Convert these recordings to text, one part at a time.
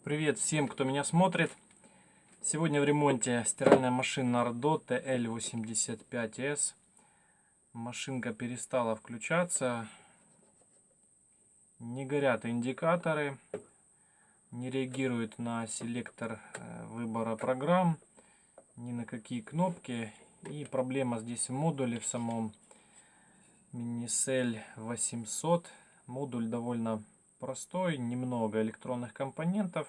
Привет всем, кто меня смотрит. Сегодня в ремонте стиральная машина Ardot TL85S. Машинка перестала включаться. Не горят индикаторы. Не реагирует на селектор выбора программ. Ни на какие кнопки. И проблема здесь в модуле в самом. Minicell 800. Модуль довольно простой. Немного электронных компонентов.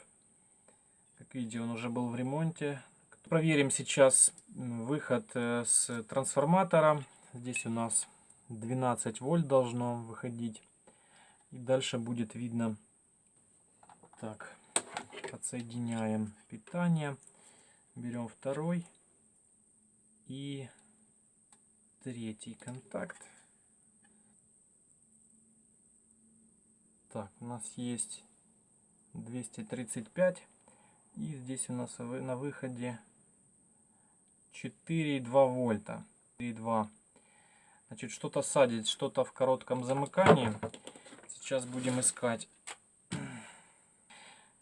Как видите, он уже был в ремонте. Проверим сейчас выход с трансформатора. Здесь у нас 12 вольт должно выходить. И дальше будет видно. Так, подсоединяем питание. Берем второй и третий контакт. Так, у нас есть 235. И здесь у нас на выходе 4,2 вольта. 4,2. Значит, что-то садит, что-то в коротком замыкании. Сейчас будем искать.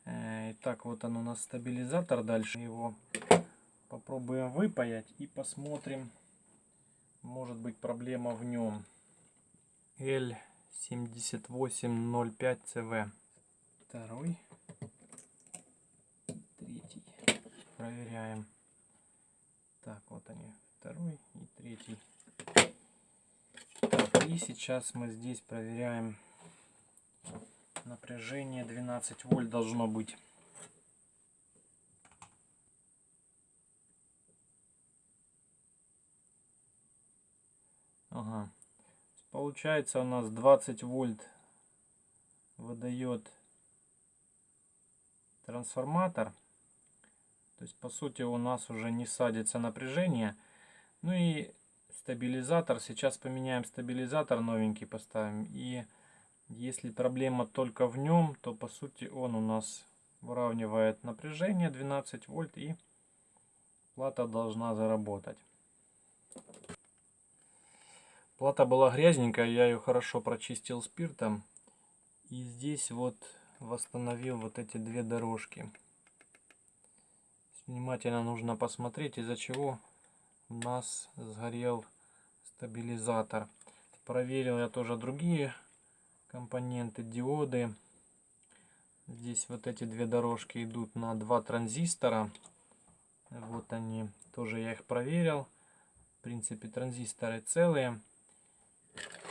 Итак, вот он у нас стабилизатор. Дальше его попробуем выпаять и посмотрим. Может быть проблема в нем. L7805CV. Второй. Третий. Проверяем. Так, вот они. Второй и третий. Так, и сейчас мы здесь проверяем. Напряжение 12 вольт должно быть. Ага. Получается у нас 20 вольт выдает трансформатор. То есть по сути у нас уже не садится напряжение. Ну и стабилизатор. Сейчас поменяем стабилизатор, новенький поставим. И если проблема только в нем, то по сути он у нас выравнивает напряжение 12 вольт и плата должна заработать. Плата была грязненькая, я ее хорошо прочистил спиртом. И здесь вот восстановил вот эти две дорожки. Внимательно нужно посмотреть, из-за чего у нас сгорел стабилизатор. Проверил я тоже другие компоненты, диоды. Здесь вот эти две дорожки идут на два транзистора. Вот они, тоже я их проверил. В принципе, транзисторы целые.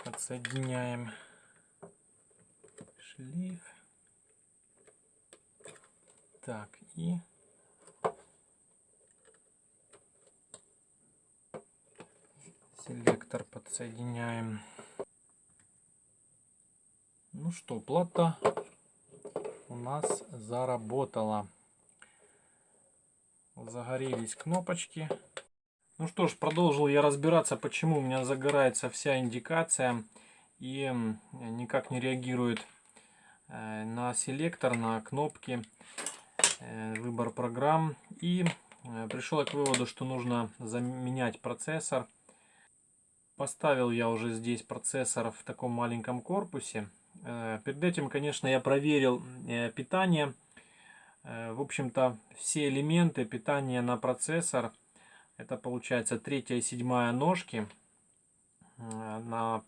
Отсоединяем шлейф. Так, и селектор подсоединяем. Ну что, плата у нас заработала. Загорелись кнопочки. Ну что ж, продолжил я разбираться, почему у меня загорается вся индикация и никак не реагирует на селектор, на кнопки, выбор программ. И пришел я к выводу, что нужно заменять процессор. Поставил я уже здесь процессор в таком маленьком корпусе. Перед этим, конечно, я проверил питание. В общем-то, все элементы питания на процессор, это получается 3-я и 7-я ножки на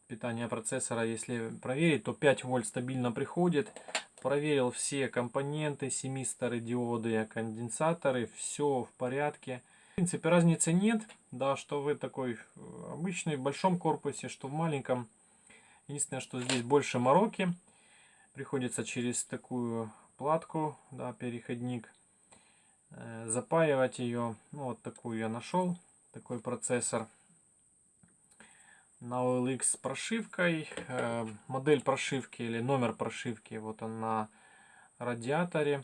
питание процессора. Если проверить, то 5 вольт стабильно приходит. Проверил все компоненты, семисторы, диоды, конденсаторы, все в порядке. В принципе, разницы нет, да, что в такой обычной в большом корпусе, что в маленьком. Единственное, что здесь больше мороки. Приходится через такую платку, да, переходник, запаивать ее. Ну, вот такую я нашел, такой процессор. На OLX с прошивкой. Модель прошивки или номер прошивки, вот он на радиаторе.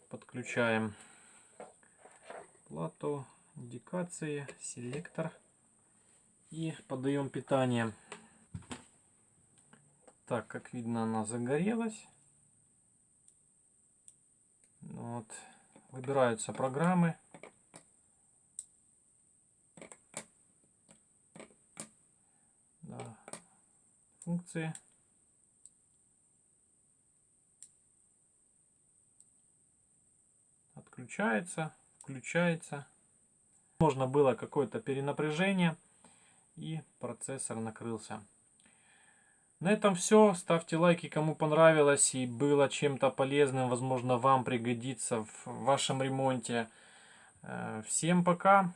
Подключаем плату, индикации, селектор и подаем питание. Так, как видно, она загорелась. Вот. Выбираются программы. Да. Функции. подключается, включается. Возможно, было какое-то перенапряжение, и процессор накрылся. На этом все. Ставьте лайки, кому понравилось и было чем-то полезным. Возможно, вам пригодится в вашем ремонте. Всем пока.